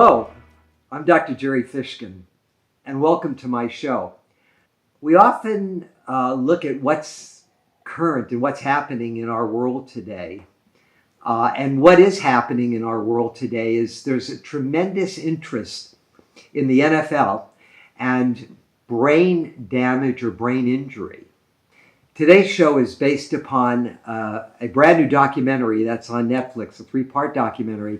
Hello, I'm Dr. Gerry Fishkin, and welcome to my show. We often look at what's current and what's happening in our world today. And what is happening in our world today is there's a tremendous interest in the NFL and brain damage or brain injury. Today's show is based upon a brand new documentary that's on Netflix, a 3-part documentary,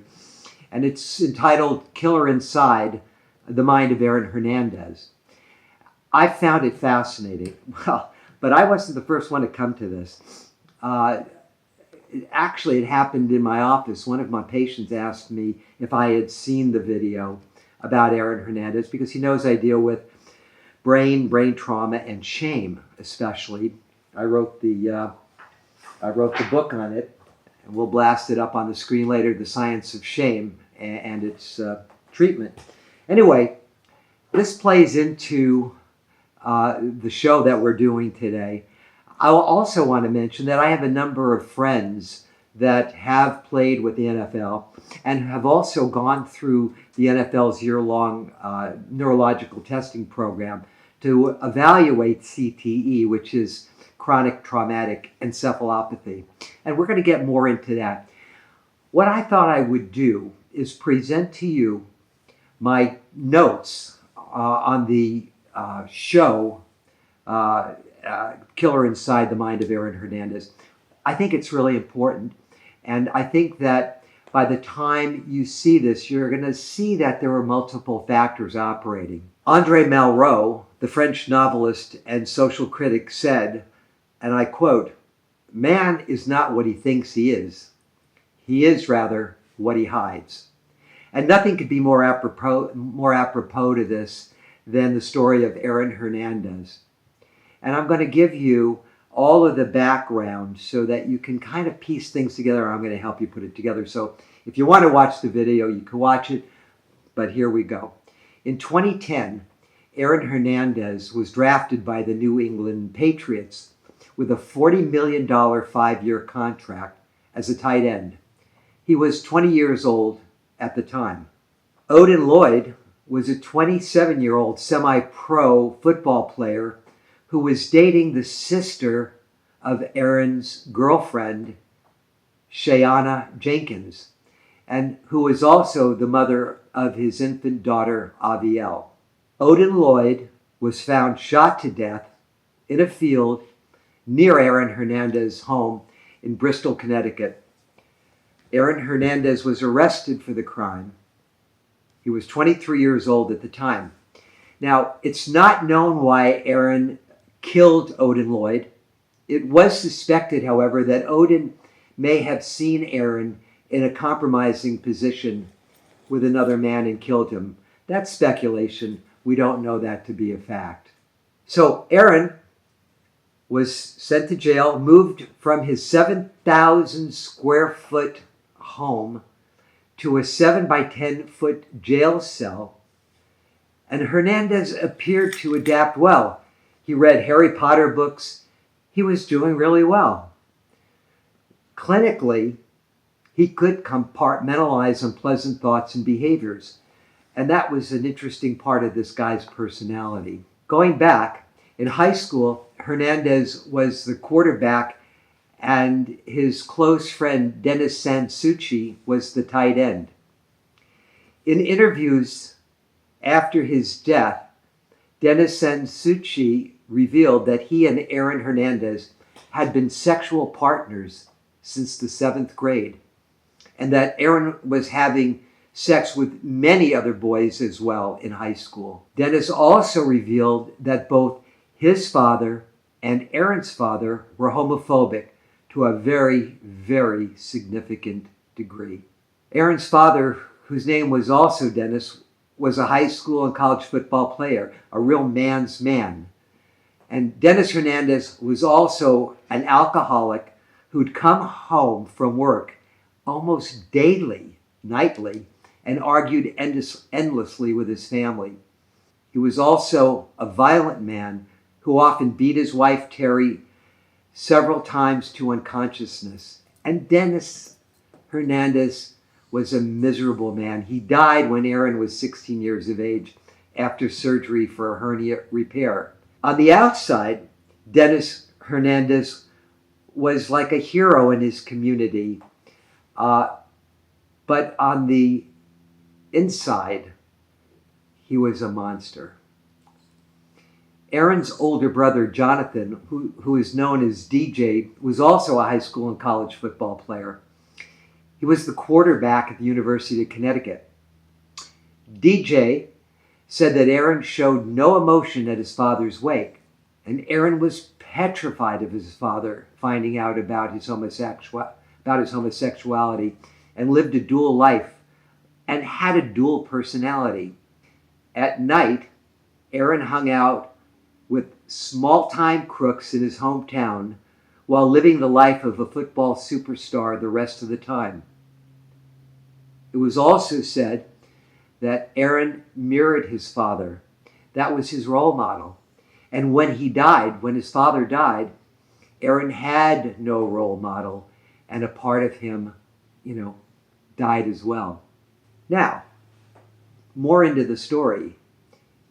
and it's entitled Killer Inside, The Mind of Aaron Hernandez. I found it fascinating. Well, but I wasn't the first one to come to this. It happened in my office. One of my patients asked me if I had seen the video about Aaron Hernandez because he knows I deal with brain trauma, and shame, especially. I wrote the book on it, and we'll blast it up on the screen later, The Science of Shame and its treatment. Anyway, this plays into the show that we're doing today. I also want to mention that I have a number of friends that have played with the NFL and have also gone through the NFL's year-long neurological testing program to evaluate CTE, which is chronic traumatic encephalopathy. And we're going to get more into that. What I thought I would do is present to you my notes on the show, Killer Inside the Mind of Aaron Hernandez. I think it's really important. And I think that by the time you see this, you're going to see that there are multiple factors operating. André Malraux, the French novelist and social critic, said, and I quote, "Man is not what he thinks he is. He is, rather, what he hides." And nothing could be more apropos to this than the story of Aaron Hernandez. And I'm going to give you all of the background so that you can kind of piece things together. I'm going to help you put it together. So if you want to watch the video, you can watch it. But here we go. In 2010, Aaron Hernandez was drafted by the New England Patriots with a $40 million 5-year contract as a tight end. He was 20 years old at the time. Odin Lloyd was a 27-year-old semi-pro football player who was dating the sister of Aaron's girlfriend, Shayana Jenkins, and who was also the mother of his infant daughter, Avielle. Odin Lloyd was found shot to death in a field near Aaron Hernandez's home in Bristol, Connecticut. Aaron Hernandez was arrested for the crime. He was 23 years old at the time. Now, it's not known why Aaron killed Odin Lloyd. It was suspected, however, that Odin may have seen Aaron in a compromising position with another man and killed him. That's speculation. We don't know that to be a fact. So Aaron was sent to jail, moved from his 7,000 square foot home to a 7 by 10 foot jail cell. And Hernandez appeared to adapt well. He read Harry Potter books. He was doing really well. Clinically, he could compartmentalize unpleasant thoughts and behaviors. And that was an interesting part of this guy's personality. Going back, in high school, Hernandez was the quarterback and his close friend Dennis Sansucci was the tight end. In interviews after his death, Dennis Sansucci revealed that he and Aaron Hernandez had been sexual partners since the 7th grade, and that Aaron was having sex with many other boys as well in high school. Dennis also revealed that both his father and Aaron's father were homophobic to a very, very significant degree. Aaron's father, whose name was also Dennis, was a high school and college football player, a real man's man. And Dennis Hernandez was also an alcoholic who'd come home from work almost daily, nightly, and argued endlessly with his family. He was also a violent man who often beat his wife, Terry, several times to unconsciousness. And Dennis Hernandez was a miserable man. He died when Aaron was 16 years of age after surgery for a hernia repair. On the outside, Dennis Hernandez was like a hero in his community. But on the inside, he was a monster. Aaron's older brother, Jonathan, who is known as DJ, was also a high school and college football player. He was the quarterback at the University of Connecticut. DJ said that Aaron showed no emotion at his father's wake, and Aaron was petrified of his father finding out about his homosexuality and lived a dual life and had a dual personality. At night, Aaron hung out with small-time crooks in his hometown while living the life of a football superstar the rest of the time. It was also said that Aaron mirrored his father. That was his role model. And when his father died, Aaron had no role model, and a part of him, died as well. Now, more into the story.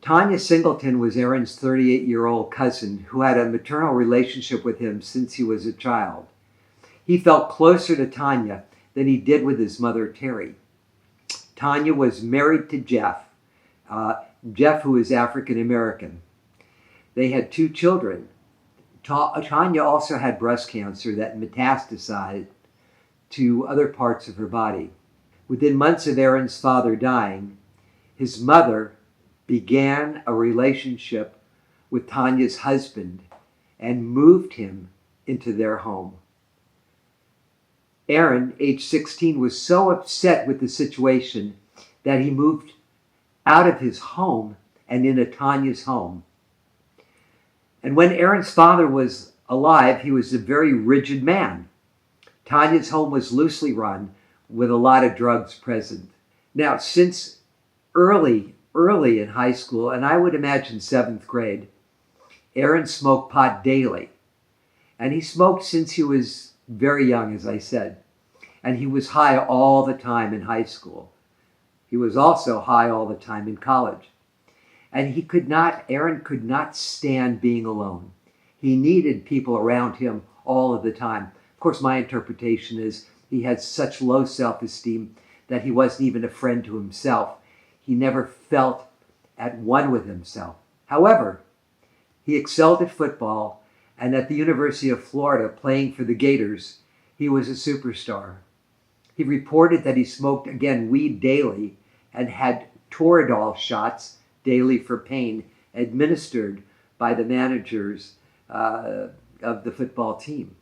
Tanya Singleton was Aaron's 38-year-old cousin who had a maternal relationship with him since he was a child. He felt closer to Tanya than he did with his mother, Terry. Tanya was married to Jeff, who is African American. They had 2 children. Tanya also had breast cancer that metastasized to other parts of her body. Within months of Aaron's father dying, his mother began a relationship with Tanya's husband and moved him into their home. Aaron, age 16, was so upset with the situation that he moved out of his home and into Tanya's home. And when Aaron's father was alive, he was a very rigid man. Tanya's home was loosely run with a lot of drugs present. Now, since early in high school, and I would imagine 7th grade, Aaron smoked pot daily. And he smoked since he was very young, as I said. And he was high all the time in high school. He was also high all the time in college. And Aaron could not stand being alone. He needed people around him all of the time. Of course, my interpretation is he had such low self-esteem that he wasn't even a friend to himself. He never felt at one with himself. However, he excelled at football, and at the University of Florida, playing for the Gators, he was a superstar. He reported that he smoked, again, weed daily and had Toradol shots daily for pain administered by the managers of the football team.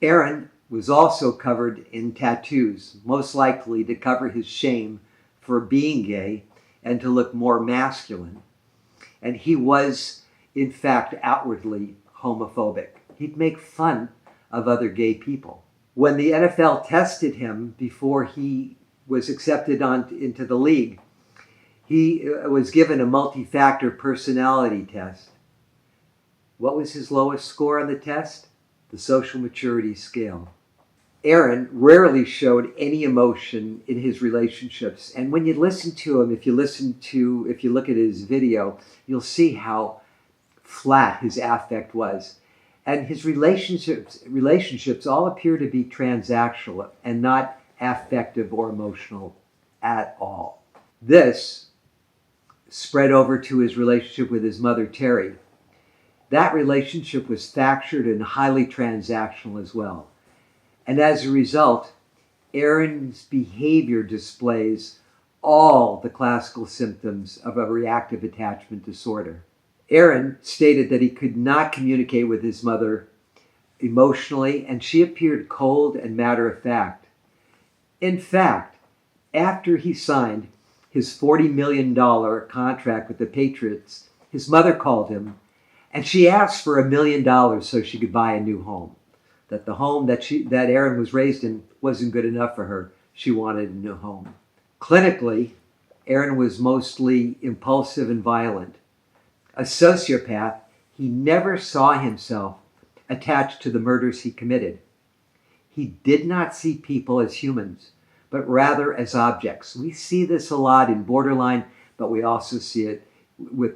Aaron was also covered in tattoos, most likely to cover his shame for being gay and to look more masculine. And he was, in fact, outwardly homophobic. He'd make fun of other gay people. When the NFL tested him before he was accepted into the league, he was given a multi-factor personality test. What was his lowest score on the test? The social maturity scale. Aaron rarely showed any emotion in his relationships. And when you listen to him, if you look at his video, you'll see how flat his affect was. And his relationships all appear to be transactional and not affective or emotional at all. This spread over to his relationship with his mother, Terry. That relationship was fractured and highly transactional as well. And as a result, Aaron's behavior displays all the classical symptoms of a reactive attachment disorder. Aaron stated that he could not communicate with his mother emotionally, and she appeared cold and matter-of-fact. In fact, after he signed his $40 million contract with the Patriots, his mother called him, and she asked for $1 million so she could buy a new home. That the home that Aaron was raised in wasn't good enough for her. She wanted a new home. Clinically, Aaron was mostly impulsive and violent. A sociopath, he never saw himself attached to the murders he committed. He did not see people as humans, but rather as objects. We see this a lot in borderline, but we also see it with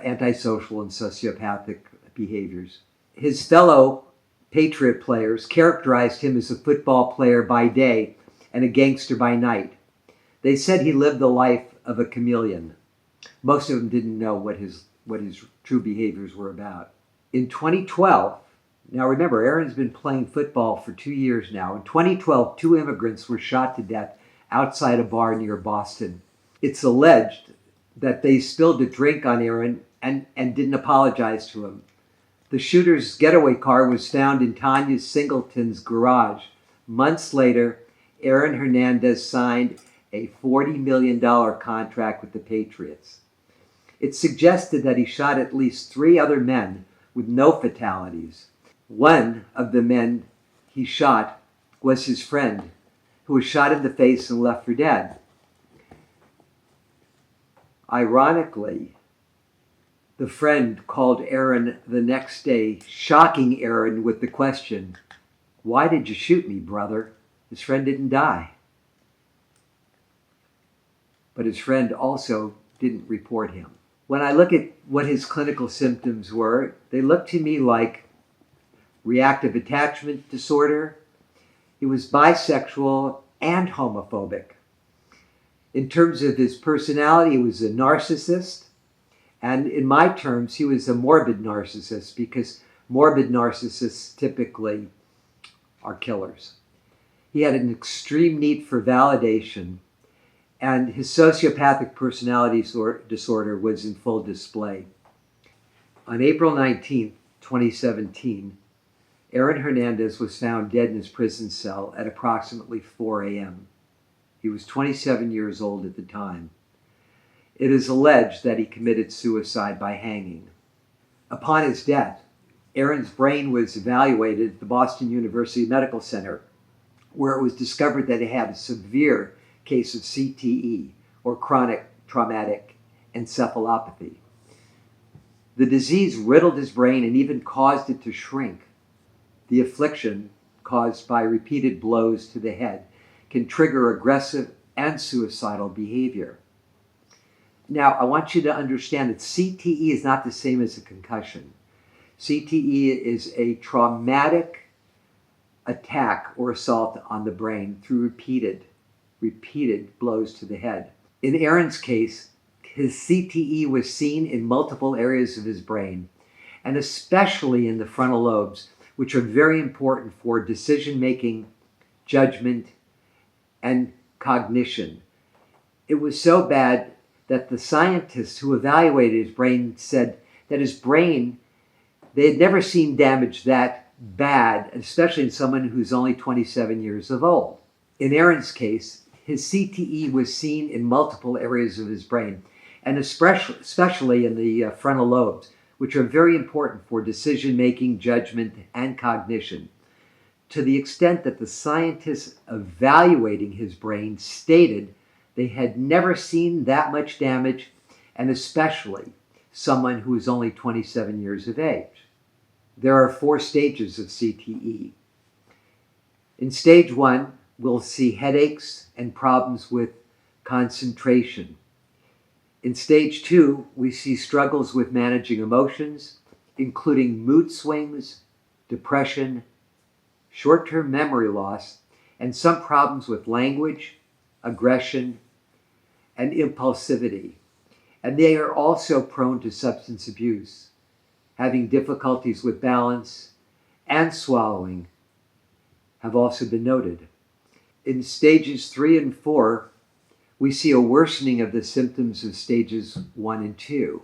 antisocial and sociopathic behaviors. His fellow Patriot players characterized him as a football player by day and a gangster by night. They said he lived the life of a chameleon. Most of them didn't know what his true behaviors were about. In 2012, now remember, Aaron's been playing football for 2 years now. In 2012, 2 immigrants were shot to death outside a bar near Boston. It's alleged that they spilled a drink on Aaron and didn't apologize to him. The shooter's getaway car was found in Tanya Singleton's garage. Months later, Aaron Hernandez signed a $40 million contract with the Patriots. It suggested that he shot at least 3 other men with no fatalities. One of the men he shot was his friend, who was shot in the face and left for dead. Ironically, the friend called Aaron the next day, shocking Aaron with the question, "Why did you shoot me, brother?" His friend didn't die. But his friend also didn't report him. When I look at what his clinical symptoms were, they look to me like reactive attachment disorder. He was bisexual and homophobic. In terms of his personality, he was a narcissist. And in my terms, he was a morbid narcissist, because morbid narcissists typically are killers. He had an extreme need for validation, and his sociopathic personality disorder was in full display. On April 19, 2017, Aaron Hernandez was found dead in his prison cell at approximately 4 a.m. He was 27 years old at the time. It is alleged that he committed suicide by hanging. Upon his death, Aaron's brain was evaluated at the Boston University Medical Center, where it was discovered that he had a severe case of CTE, or chronic traumatic encephalopathy. The disease riddled his brain and even caused it to shrink. The affliction, caused by repeated blows to the head, can trigger aggressive and suicidal behavior. Now, I want you to understand that CTE is not the same as a concussion. CTE is a traumatic attack or assault on the brain through repeated blows to the head. In Aaron's case, his CTE was seen in multiple areas of his brain, and especially in the frontal lobes, which are very important for decision-making, judgment, and cognition. It was so bad that the scientists who evaluated his brain said that his brain, they had never seen damage that bad, especially in someone who's only 27 years old. In Aaron's case, his CTE was seen in multiple areas of his brain, and especially in the frontal lobes, which are very important for decision-making, judgment, and cognition, to the extent that the scientists evaluating his brain stated they had never seen that much damage, and especially someone who is only 27 years of age. There are 4 stages of CTE. In stage 1, we'll see headaches and problems with concentration. In stage 2, we see struggles with managing emotions, including mood swings, depression, short-term memory loss, and some problems with language, aggression, and impulsivity. And they are also prone to substance abuse, having difficulties with balance and swallowing have also been noted. In stages 3 and 4, we see a worsening of the symptoms of stages 1 and 2,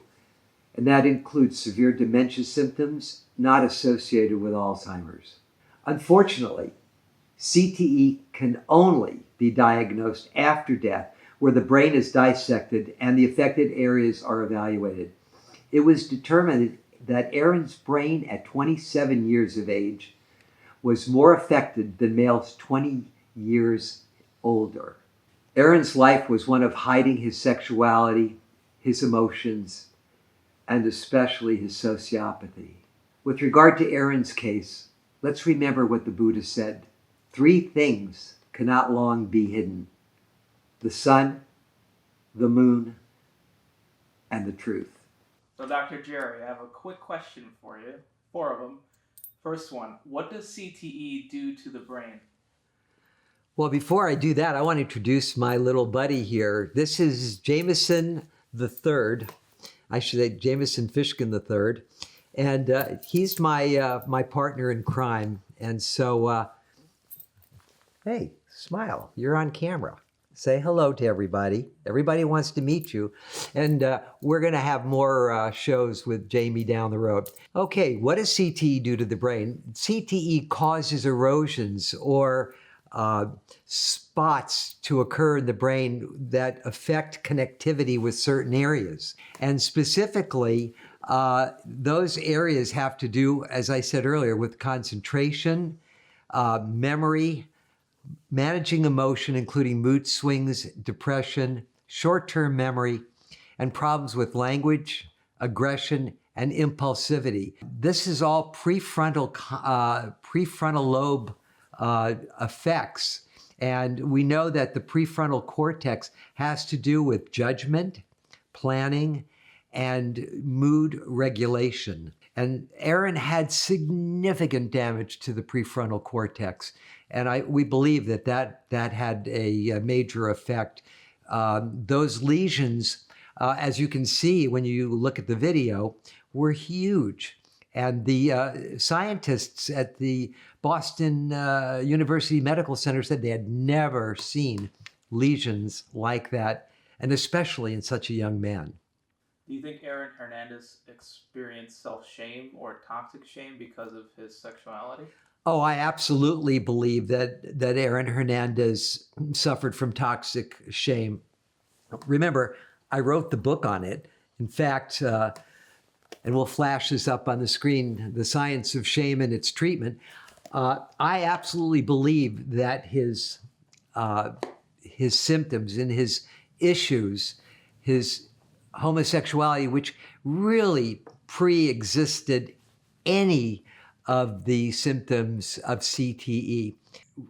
and that includes severe dementia symptoms not associated with Alzheimer's. Unfortunately, CTE can only be diagnosed after death, where the brain is dissected and the affected areas are evaluated. It was determined that Aaron's brain at 27 years of age was more affected than males 20 years older. Aaron's life was one of hiding his sexuality, his emotions, and especially his sociopathy. With regard to Aaron's case, let's remember what the Buddha said. Three things cannot long be hidden: the sun, the moon, and the truth. So, Dr. Gerry, I have a quick question for you. 4 of them. First one, what does CTE do to the brain? Well, before I do that, I want to introduce my little buddy here. This is Jameson the Third. I should say Jameson Fishkin the Third, and he's my partner in crime. And so, hey, smile! You're on camera. Say hello to everybody. Everybody wants to meet you, and we're going to have more shows with Jamie down the road. Okay, what does CTE do to the brain? CTE causes erosions or spots to occur in the brain that affect connectivity with certain areas. And specifically, those areas have to do, as I said earlier, with concentration, memory, managing emotion, including mood swings, depression, short-term memory, and problems with language, aggression, and impulsivity. This is all prefrontal lobe effects. And we know that the prefrontal cortex has to do with judgment, planning, and mood regulation. And Aaron had significant damage to the prefrontal cortex. And we believe that had a major effect. Those lesions, as you can see when you look at the video, were huge. And the scientists at the Boston University Medical Center said they had never seen lesions like that, and especially in such a young man. Do you think Aaron Hernandez experienced self-shame or toxic shame because of his sexuality? Oh, I absolutely believe that Aaron Hernandez suffered from toxic shame. Remember, I wrote the book on it. In fact, and we'll flash this up on the screen, The Science of Shame and Its Treatment. I absolutely believe that his symptoms and his issues, his homosexuality, which really pre-existed any of the symptoms of CTE,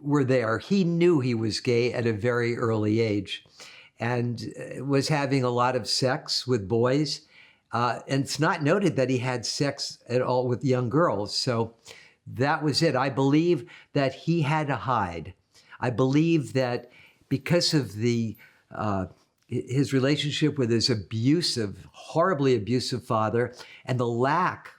were there. He knew he was gay at a very early age and was having a lot of sex with boys. And it's not noted that he had sex at all with young girls. So that was it. I believe that he had to hide. I believe that because of his relationship with his horribly abusive father, and the lack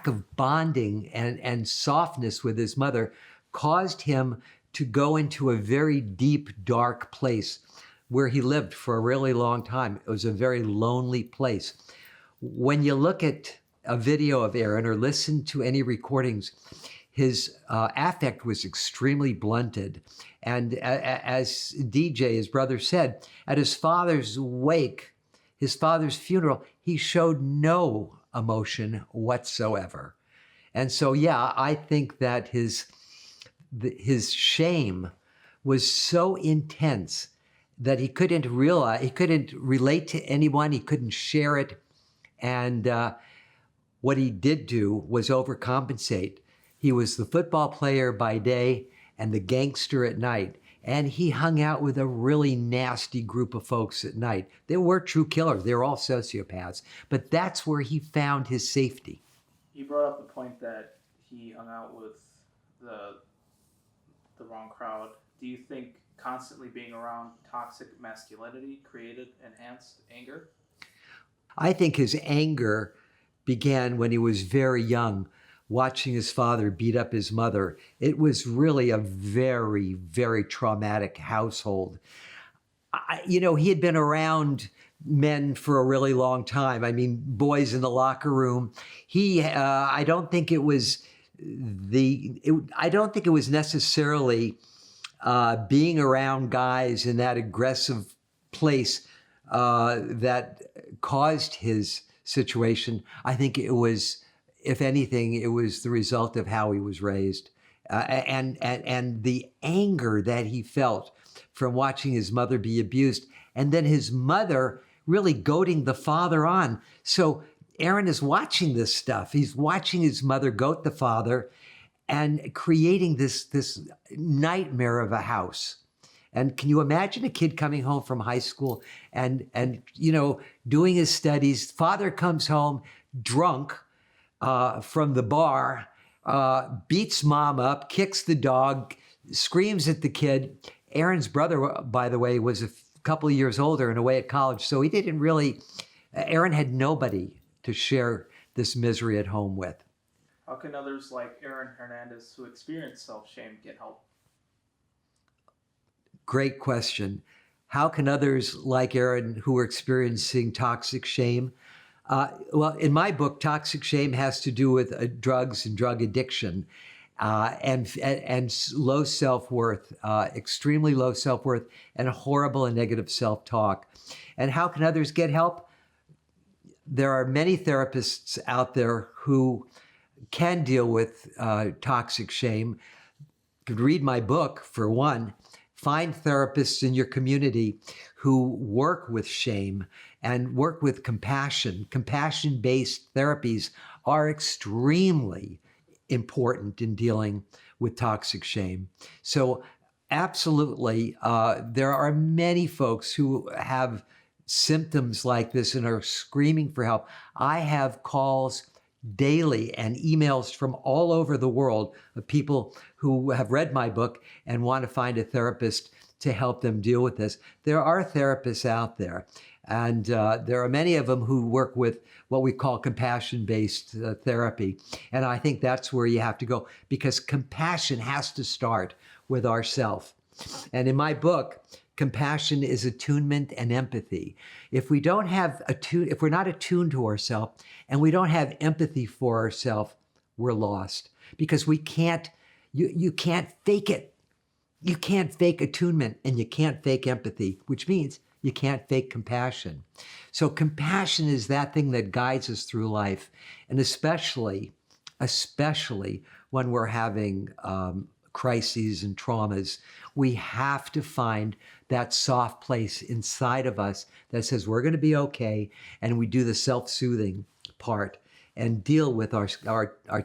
of bonding and softness with his mother caused him to go into a very deep, dark place where he lived for a really long time. It was a very lonely place. When you look at a video of Aaron or listen to any recordings, his affect was extremely blunted. And as DJ, his brother, said, at his father's wake, his father's funeral, he showed no emotion whatsoever. And so, yeah, I think that his shame was so intense that he couldn't relate to anyone, he couldn't share it. And what he did do was overcompensate. He was the football player by day and the gangster at night. And he hung out with a really nasty group of folks at night. They were true killers. They were all sociopaths. But that's where he found his safety. You brought up the point that he hung out with the wrong crowd. Do you think constantly being around toxic masculinity enhanced anger? I think his anger began when he was very young, watching his father beat up his mother. It was really a very, very traumatic household. He had been around men for a really long time. I mean, boys in the locker room. I don't think it was necessarily being around guys in that aggressive place that caused his situation. I think it was, if anything, it was the result of how he was raised, and the anger that he felt from watching his mother be abused, and then his mother really goading the father on. So Aaron is watching this stuff. He's watching his mother goad the father, and creating this nightmare of a house. And can you imagine a kid coming home from high school and doing his studies? Father comes home drunk from the bar, beats mom up, kicks the dog, screams at the kid. Aaron's brother, by the way, was a couple of years older and away at college, so he didn't really. Aaron had nobody to share this misery at home with. How can others like Aaron Hernandez who experience self-shame get help? Great question. How can others like Aaron who are experiencing toxic shame? Well, in my book, toxic shame has to do with drugs and drug addiction and low self-worth, extremely low self-worth, and horrible and negative self-talk. And how can others get help? There are many therapists out there who can deal with toxic shame. You could read my book, for one. Find therapists in your community who work with shame and work with compassion. Compassion-based therapies are extremely important in dealing with toxic shame. So absolutely, there are many folks who have symptoms like this and are screaming for help. I have calls daily and emails from all over the world of people who have read my book and want to find a therapist to help them deal with this. There are therapists out there, and there are many of them who work with what we call compassion-based therapy. And I think that's where you have to go, because compassion has to start with ourself. And in my book, compassion is attunement and empathy. If we don't have if we're not attuned to ourselves and we don't have empathy for ourselves, we're lost, because we can't. You can't fake it. You can't fake attunement and you can't fake empathy, which means you can't fake compassion. So compassion is that thing that guides us through life, and especially when we're having crises and traumas, we have to find that soft place inside of us that says we're going to be okay, and we do the self-soothing part and deal with our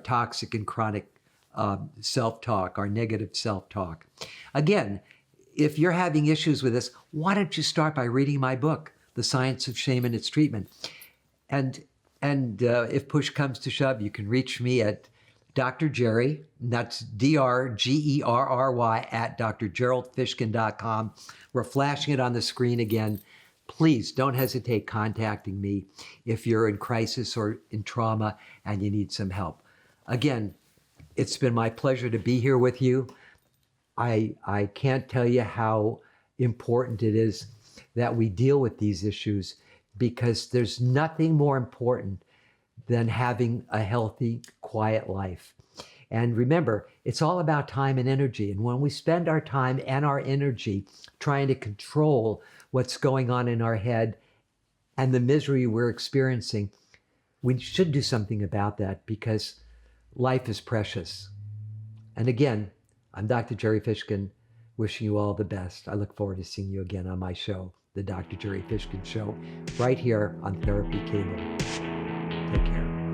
toxic and chronic self-talk, our negative self-talk. Again, if you're having issues with this, why don't you start by reading my book, The Science of Shame and Its Treatment? And if push comes to shove, you can reach me at Dr. Gerry, and that's DrGerry at drgeraldfishkin.com. We're flashing it on the screen again. Please don't hesitate contacting me if you're in crisis or in trauma and you need some help. Again, it's been my pleasure to be here with you. I can't tell you how important it is that we deal with these issues, because there's nothing more important than having a healthy, quiet life. And remember, it's all about time and energy. And when we spend our time and our energy trying to control what's going on in our head and the misery we're experiencing, we should do something about that, because life is precious. And again, I'm Dr. Gerry Fishkin, wishing you all the best. I look forward to seeing you again on my show, The Dr. Gerry Fishkin Show, right here on Therapy Cable. Take care.